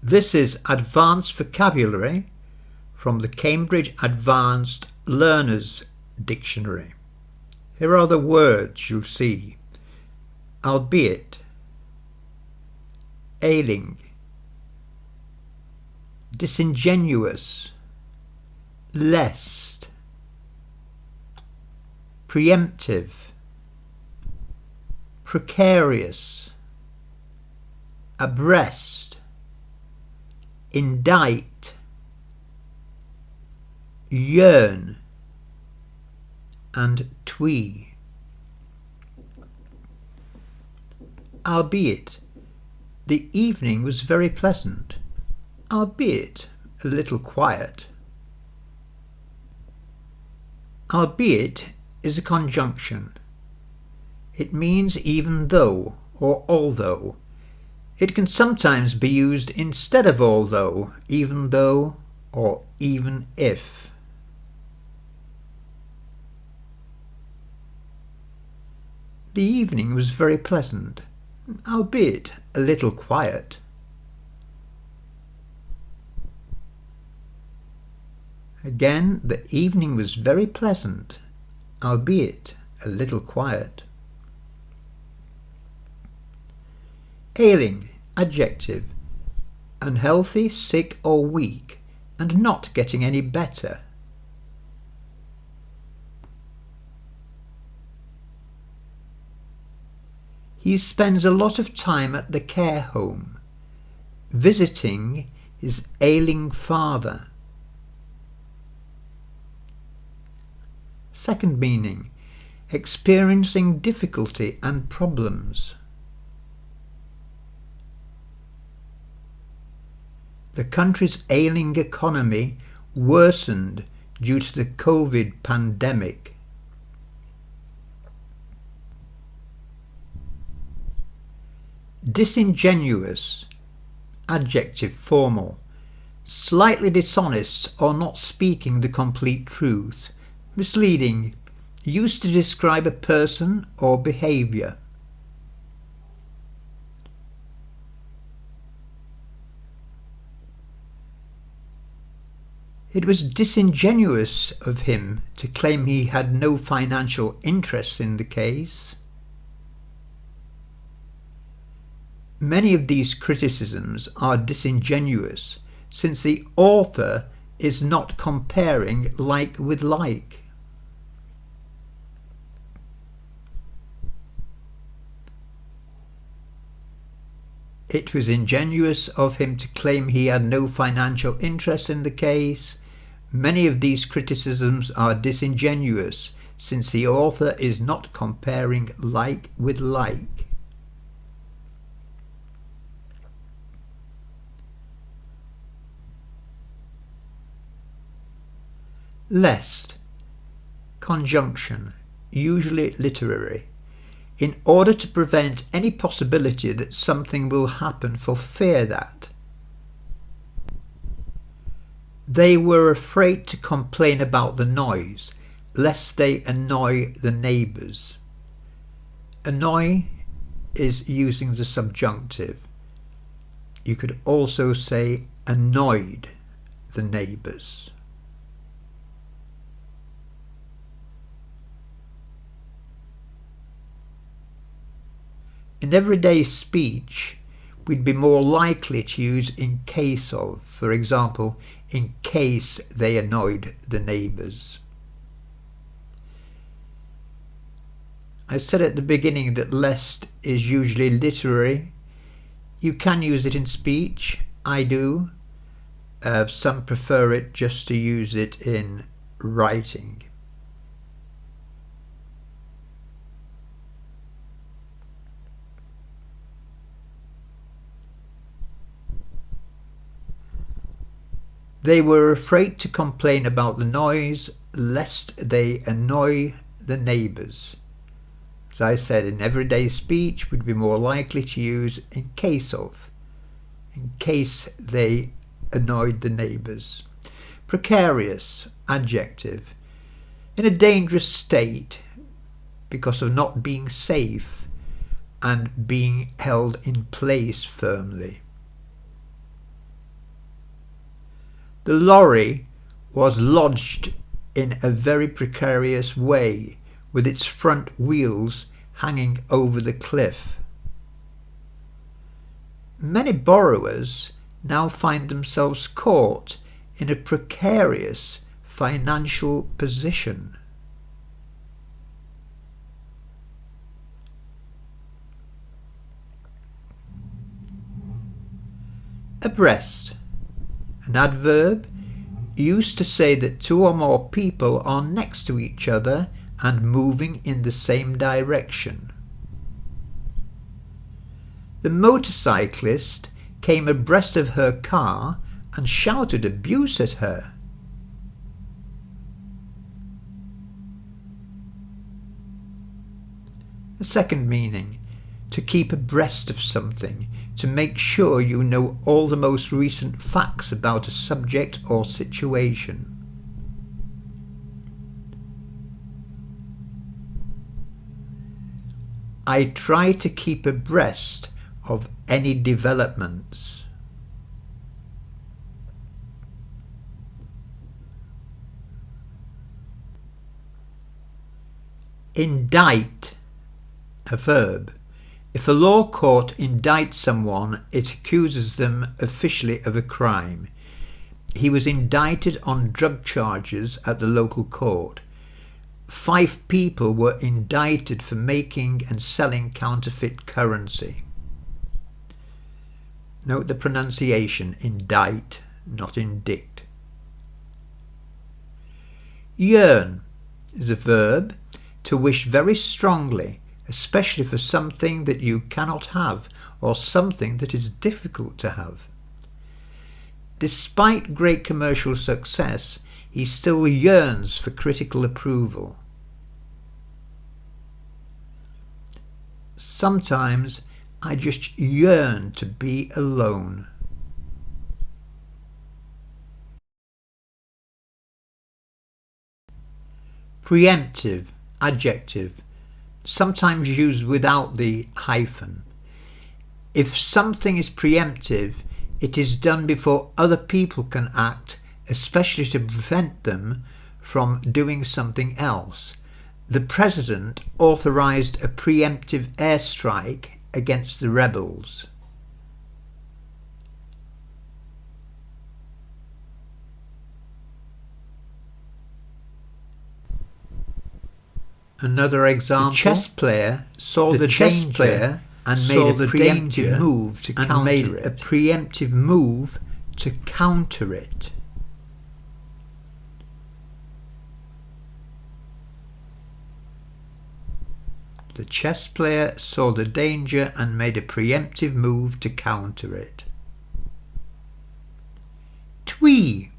This is Advanced Vocabulary from the Cambridge Advanced Learners Dictionary. Here are the words you'll see: albeit, ailing, disingenuous, lest, preemptive, precarious, abreast, indict, yearn, and twee. Albeit, the evening was very pleasant, albeit a little quiet. Albeit is a conjunction. It means even though or although. It can sometimes be used instead of although, even though, or even if. The evening was very pleasant, albeit a little quiet. Again, the evening was very pleasant, albeit a little quiet. Ailing, adjective, unhealthy, sick or weak, and not getting any better. He spends a lot of time at the care home, visiting his ailing father. Second meaning, experiencing difficulty and problems. The country's ailing economy worsened due to the COVID pandemic. Disingenuous, adjective, formal, slightly dishonest or not speaking the complete truth, misleading, used to describe a person or behaviour. It was disingenuous of him to claim he had no financial interest in the case. Many of these criticisms are disingenuous, since the author is not comparing like with like. It was ingenuous of him to claim he had no financial interest in the case. Many of these criticisms are disingenuous, since the author is not comparing like with like. Lest, conjunction, usually literary, in order to prevent any possibility that something will happen for fear that. They were afraid to complain about the noise, lest they annoy the neighbours. Annoy is using the subjunctive. You could also say annoyed the neighbours. In everyday speech, we'd be more likely to use in case of, for example, in case they annoyed the neighbours. I said at the beginning that lest is usually literary. You can use it in speech. I do. Some prefer it just to use it in writing. They were afraid to complain about the noise, lest they annoy the neighbours. As I said, in everyday speech, we'd be more likely to use in case of, in case they annoyed the neighbours. Precarious, adjective, in a dangerous state because of not being safe and being held in place firmly. The lorry was lodged in a very precarious way, with its front wheels hanging over the cliff. Many borrowers now find themselves caught in a precarious financial position. Abreast, an adverb used to say that two or more people are next to each other and moving in the same direction. The motorcyclist came abreast of her car and shouted abuse at her. The second meaning, to keep abreast of something, to make sure you know all the most recent facts about a subject or situation. I try to keep abreast of any developments. Indict, a verb. If a law court indicts someone, it accuses them officially of a crime. He was indicted on drug charges at the local court. 5 people were indicted for making and selling counterfeit currency. Note the pronunciation, indict, not indict. Yearn is a verb, to wish very strongly, especially for something that you cannot have or something that is difficult to have. Despite great commercial success, he still yearns for critical approval. Sometimes I just yearn to be alone. Preemptive, adjective, sometimes used without the hyphen. If something is preemptive, it is done before other people can act, especially to prevent them from doing something else. The president authorized a preemptive airstrike against the rebels. Another example, the chess player saw the danger and made a preemptive move to counter it. The chess player saw the danger and made a preemptive move to counter it. Twee,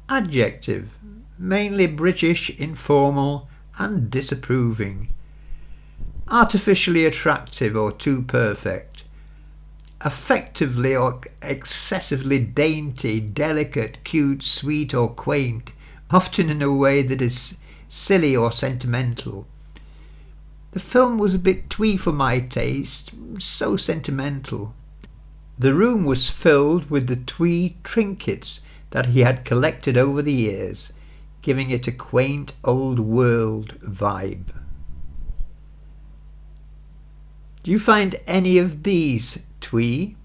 adjective, mainly British, informal and disapproving. Artificially attractive or too perfect. Effectively or excessively dainty, delicate, cute, sweet or quaint, often in a way that is silly or sentimental. The film was a bit twee for my taste, so sentimental. The room was filled with the twee trinkets that he had collected over the years, giving it a quaint old world vibe. Do you find any of these twee?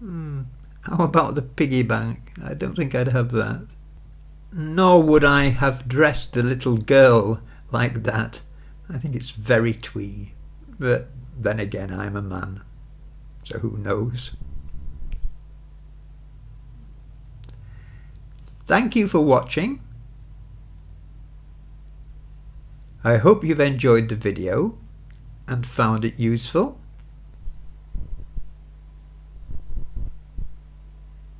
How about the piggy bank? I don't think I'd have that. Nor would I have dressed the little girl like that. I think it's very twee. But then again, I'm a man, so who knows? Thank you for watching. I hope you've enjoyed the video and found it useful.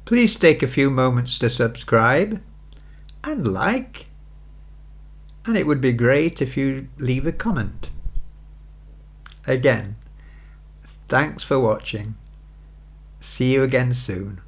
Please take a few moments to subscribe and like, and it would be great if you leave a comment. Again, thanks for watching. See you again soon.